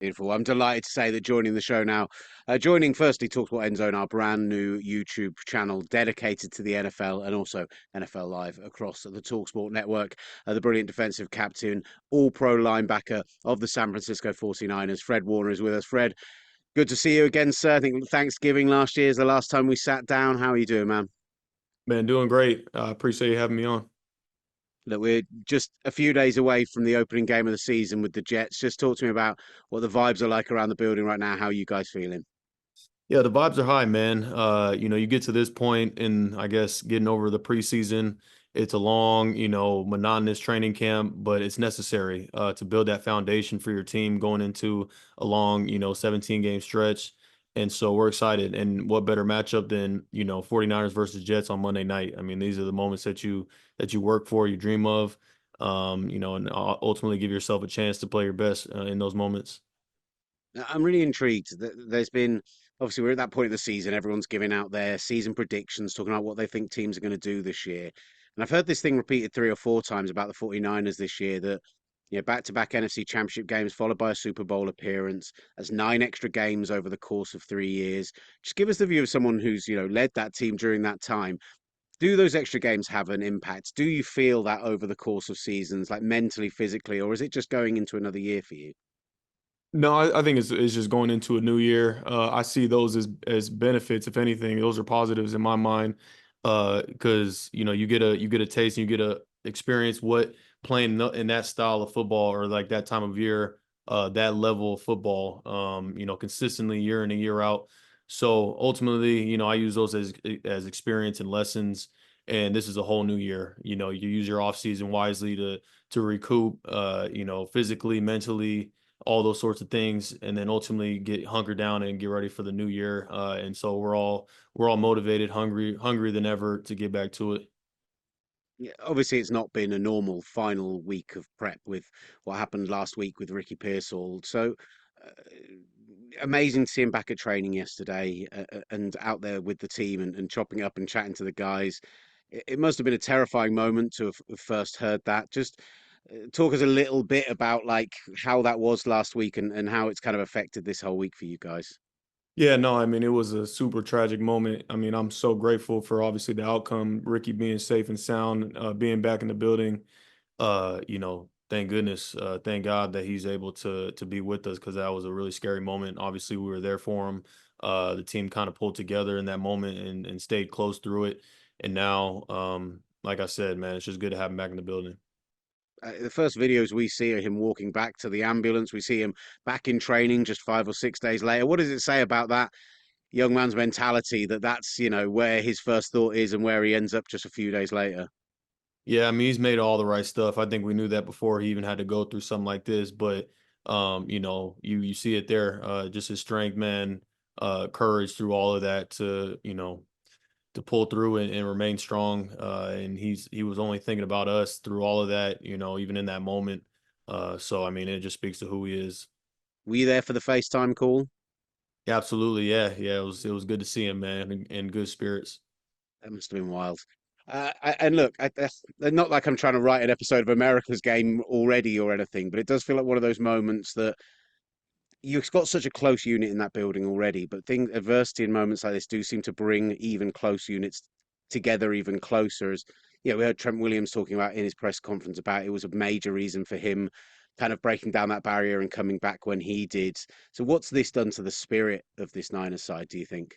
Beautiful. I'm delighted to say that joining the show now, joining firstly talkSPORT Endzone, our brand new YouTube channel dedicated to the NFL and also NFL Live across the talkSPORT network. The brilliant defensive captain, all pro linebacker of the San Francisco 49ers, Fred Warner, is with us. Fred, good to see you again, sir. I think Thanksgiving last year is the last time we sat down. How are you doing, man? Man, doing great. I appreciate you having me on. Look, we're just a few days away from the opening game of the season with the Jets. Just talk to me about what the vibes are like around the building right now. How are you guys feeling? Yeah, the vibes are high, man. You get to this point in, I guess, getting over the preseason. It's a long, monotonous training camp, but it's necessary to build that foundation for your team going into a long, 17 game stretch. And so we're excited. And what better matchup than, 49ers versus Jets on Monday night? I mean, these are the moments that you work for, you dream of, and ultimately give yourself a chance to play your best in those moments. I'm really intrigued. There's been obviously we're at that point of the season. Everyone's giving out their season predictions, talking about what they think teams are going to do this year. And I've heard this thing repeated three or four times about the 49ers this year that back-to-back NFC Championship games followed by a Super Bowl appearance. That's nine extra games over the course of 3 years. Just give us the view of someone who's led that team during that time. Do those extra games have an impact? Do you feel that over the course of seasons, like mentally, physically, or is it just going into another year for you? No, I think it's just going into a new year. I see those as benefits, if anything. Those are positives in my mind, because you get a taste and you get a experience what playing in that style of football or like that time of year, that level of football, consistently year in and year out. So ultimately, I use those as experience and lessons. And this is a whole new year. You use your off season wisely to recoup, physically, mentally, all those sorts of things, and then ultimately get hunkered down and get ready for the new year. And so we're all motivated, hungry than ever to get back to it. Yeah, obviously, it's not been a normal final week of prep with what happened last week with Ricky Pearsall. So uh, amazing to see him back at training yesterday and out there with the team and chopping up and chatting to the guys. It must have been a terrifying moment to have first heard that. Just talk us a little bit about like how that was last week and how it's kind of affected this whole week for you guys. Yeah, no, I mean, it was a super tragic moment. I mean, I'm so grateful for obviously the outcome, Ricky being safe and sound, being back in the building. Thank goodness, thank God that he's able to be with us because that was a really scary moment. Obviously, we were there for him. The team kind of pulled together in that moment and stayed close through it. And now, like I said, man, it's just good to have him back in the building. The first videos we see are him walking back to the ambulance. We see him back in training just 5 or 6 days later. What does it say about that young man's mentality that that's where his first thought is and where he ends up just a few days later? Yeah, I mean, he's made all the right stuff. I think we knew that before he even had to go through something like this, but you see it there, just his strength, man, courage through all of that to pull through and remain strong. And he was only thinking about us through all of that, even in that moment. So I mean, it just speaks to who he is. Were you there for the FaceTime call? Yeah, absolutely. Yeah, yeah. It was good to see him, man, in good spirits. That must have been wild. And look, not like I'm trying to write an episode of America's Game already or anything, but it does feel like one of those moments that you've got such a close unit in that building already. But adversity in moments like this do seem to bring even close units together even closer. As we heard Trent Williams talking about in his press conference about it was a major reason for him kind of breaking down that barrier and coming back when he did. So, what's this done to the spirit of this Niners side, do you think?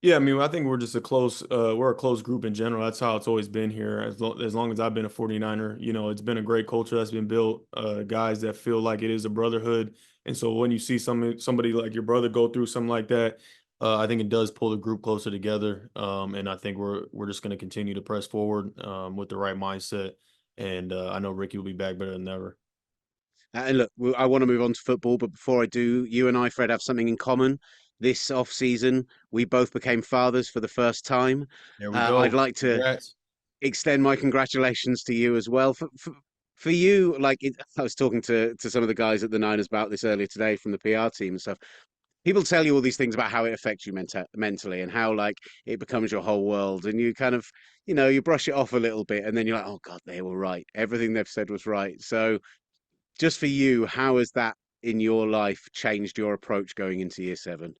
Yeah, I mean, I think we're a close group in general. That's how it's always been here. As long as I've been a 49er, it's been a great culture that's been built, guys that feel like it is a brotherhood. And so when you see somebody like your brother go through something like that, I think it does pull the group closer together. And I think we're just going to continue to press forward with the right mindset. And I know Ricky will be back better than ever. And look, I want to move on to football, but before I do, you and I, Fred, have something in common. This off season, we both became fathers for the first time. There we I'd go. like to Congrats. extend my congratulations to you as well. For you, I was talking to some of the guys at the Niners about this earlier today from the PR team and stuff. People tell you all these things about how it affects you mentally and how like it becomes your whole world, and you kind of you brush it off a little bit, and then you're like, oh God, they were right. Everything they've said was right. So just for you, how has that in your life changed your approach going into year seven?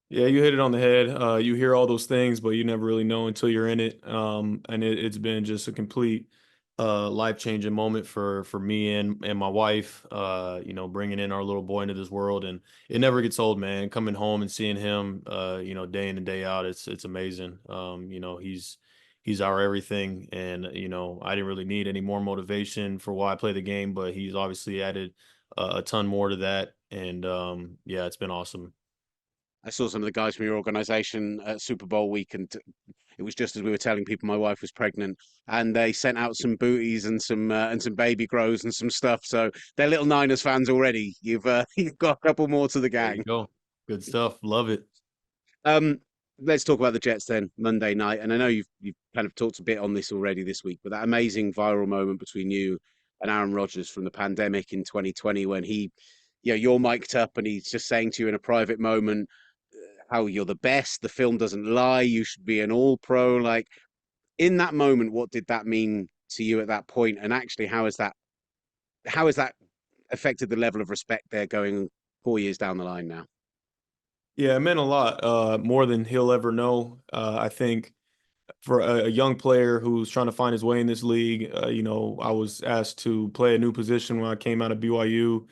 Yeah, you hit it on the head. You hear all those things, but you never really know until you're in it. And it's been just a complete life-changing moment for me and my wife. Bringing in our little boy into this world, and it never gets old, man. Coming home and seeing him, day in and day out, it's amazing. He's our everything, and I didn't really need any more motivation for why I play the game, but he's obviously added a ton more to that, and yeah, it's been awesome. I saw some of the guys from your organization at Super Bowl week, and it was just as we were telling people my wife was pregnant, and they sent out some booties and some baby grows and some stuff. So they're little Niners fans already. You've you've got a couple more to the There you gang. go. Good stuff. Love it. Um, let's talk about the Jets then, Monday night. And I know you've kind of talked a bit on this already this week, but that amazing viral moment between you and Aaron Rodgers from the pandemic in 2020 when you're mic'd up and he's just saying to you in a private moment how you're the best, the film doesn't lie, you should be an all pro. Like in that moment, what did that mean to you at that point? And actually, how has that affected the level of respect there going 4 years down the line now? Yeah, it meant a lot, more than he'll ever know. I think for a young player who's trying to find his way in this league, I was asked to play a new position when I came out of BYU,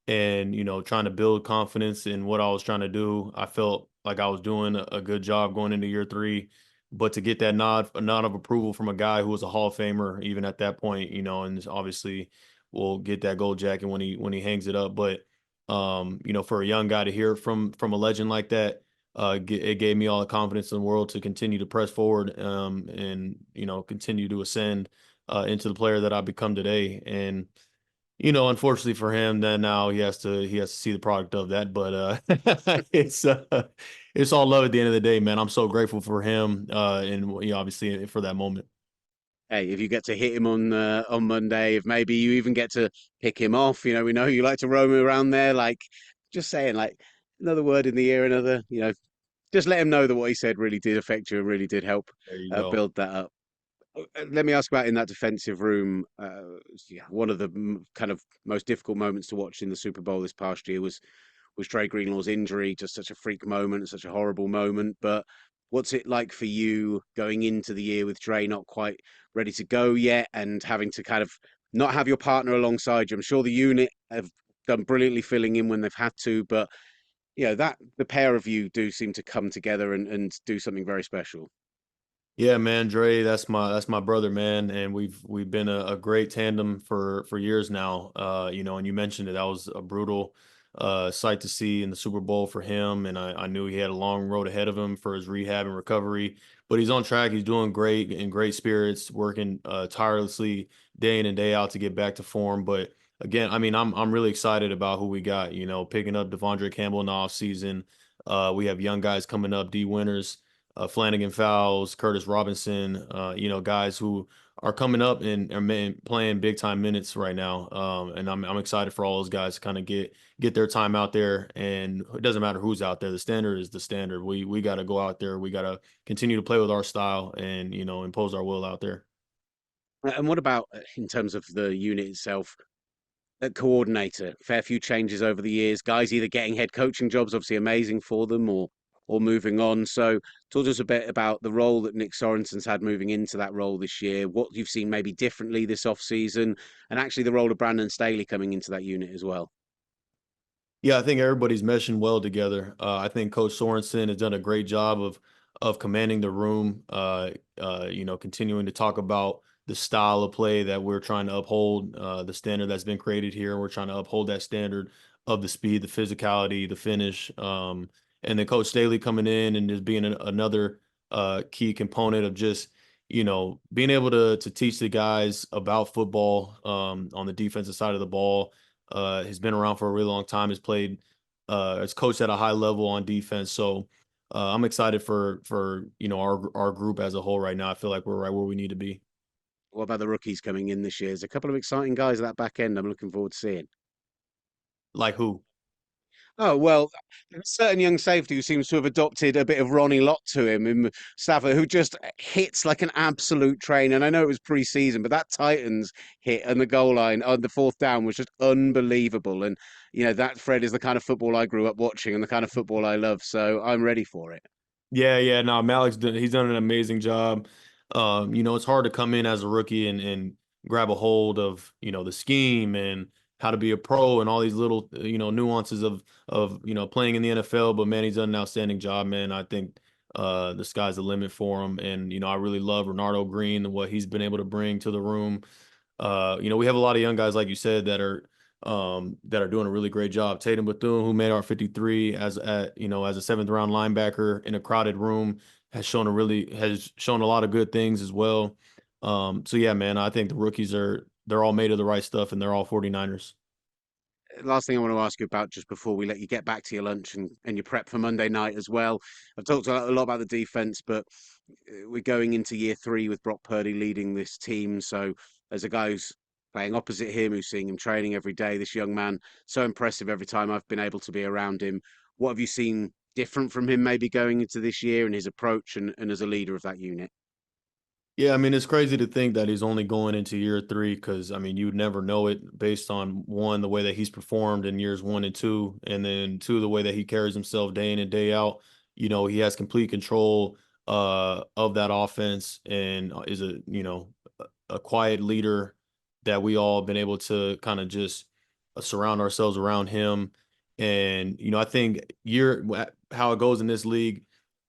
and trying to build confidence in what I was trying to do. I felt like I was doing a good job going into year three, but to get that a nod of approval from a guy who was a Hall of Famer, even at that point, and obviously will get that gold jacket when he hangs it up. But for a young guy to hear from a legend like that, it gave me all the confidence in the world to continue to press forward, and continue to ascend into the player that I've become today. And unfortunately for him, then now he has to see the product of that. But it's all love at the end of the day, man. I'm so grateful for him, and obviously for that moment. Hey, if you get to hit him on Monday, if maybe you even get to pick him off, we know you like to roam around there. Like, just saying, like another word in the ear, just let him know that what he said really did affect you and really did help There you go. build that up. Let me ask about in that defensive room. Yeah, one of the kind of most difficult moments to watch in the Super Bowl this past year was Dre Greenlaw's injury. Just such a freak moment, such a horrible moment. But what's it like for you going into the year with Dre not quite ready to go yet, and having to kind of not have your partner alongside you? I'm sure the unit have done brilliantly filling in when they've had to, but that the pair of you do seem to come together and do something very special. Yeah, man, Dre, that's my brother, man, and we've been a great tandem for years now. And you mentioned it. That was a brutal sight to see in the Super Bowl for him, and I knew he had a long road ahead of him for his rehab and recovery. But he's on track. He's doing great, in great spirits, working tirelessly day in and day out to get back to form. But again, I mean, I'm really excited about who we got. Picking up Devondre Campbell in the offseason. We have young guys coming up, D Winters, Flanagan Fowles, Curtis Robinson, guys who are coming up and are playing big time minutes right now. And I'm excited for all those guys to kind of get their time out there. And it doesn't matter who's out there. The standard is the standard. We got to go out there. We got to continue to play with our style and impose our will out there. And what about in terms of the unit itself? Coordinator, fair few changes over the years. Guys either getting head coaching jobs, obviously amazing for them, or moving on. So talk to us a bit about the role that Nick Sorensen's had moving into that role this year, what you've seen maybe differently this off season, and actually the role of Brandon Staley coming into that unit as well. Yeah, I think everybody's meshing well together. I think Coach Sorensen has done a great job of commanding the room. Continuing to talk about the style of play that we're trying to uphold, the standard that's been created here. We're trying to uphold that standard of the speed, the physicality, the finish. And then Coach Staley coming in and just being another key component of just being able to teach the guys about football, on the defensive side of the ball. Has been around for a really long time. Has coached at a high level on defense. So I'm excited for our group as a whole right now. I feel like we're right where we need to be. What about the rookies coming in this year? There's a couple of exciting guys at that back end I'm looking forward to seeing. Like who? Oh, well, there's a certain young safety who seems to have adopted a bit of Ronnie Lott to him in Stafford, who just hits like an absolute train. And I know it was pre-season, but that Titans hit and the goal line on the fourth down was just unbelievable. And, that Fred is the kind of football I grew up watching and the kind of football I love. So I'm ready for it. Yeah, no, he's done an amazing job. It's hard to come in as a rookie and grab a hold of, the scheme and how to be a pro and all these little, nuances of, playing in the NFL. But man, he's done an outstanding job, man. I think the sky's the limit for him. And, I really love Renardo Green and what he's been able to bring to the room. We have a lot of young guys, like you said, that are doing a really great job. Tatum Bethune, who made our 53 as a seventh round linebacker in a crowded room, has shown a lot of good things as well. So yeah, man, I think the rookies they're all made of the right stuff and they're all 49ers. Last thing I want to ask you about just before we let you get back to your lunch and your prep for Monday night as well. I've talked a lot about the defense, but we're going into year three with Brock Purdy leading this team. So as a guy who's playing opposite him, who's seeing him training every day, this young man, so impressive every time I've been able to be around him. What have you seen different from him maybe going into this year and his approach and as a leader of that unit? Yeah, I mean, it's crazy to think that he's only going into year three because, I mean, you'd never know it based on one, the way that he's performed in years one and two, and then two, the way that he carries himself day in and day out. He has complete control of that offense and is a quiet leader that we all been able to kind of just surround ourselves around him. And, I think how it goes in this league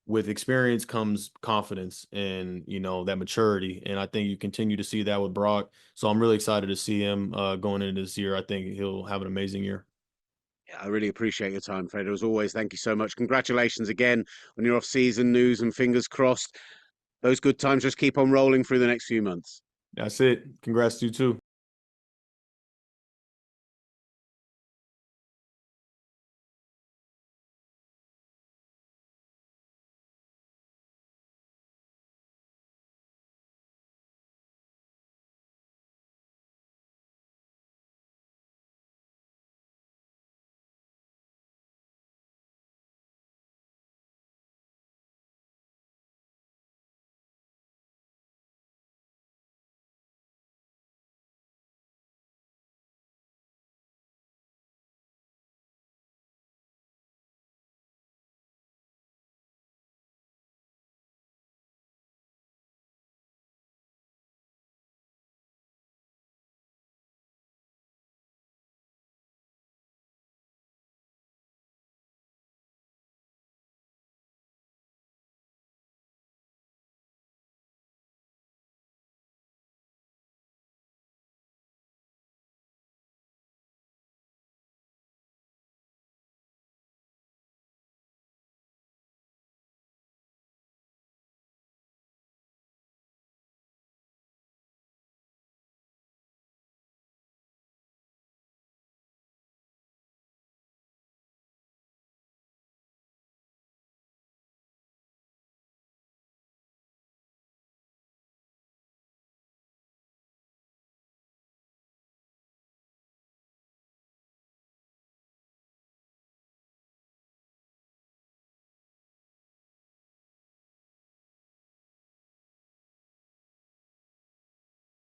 with experience comes confidence and that maturity, and I think you continue to see that with Brock. So I'm really excited to see him going into this year. I think he'll have an amazing year. Yeah, I really appreciate your time, Fred. As always, thank you so much. Congratulations again on your off-season news and fingers crossed those good times just keep on rolling through the next few months. That's it. Congrats to you too.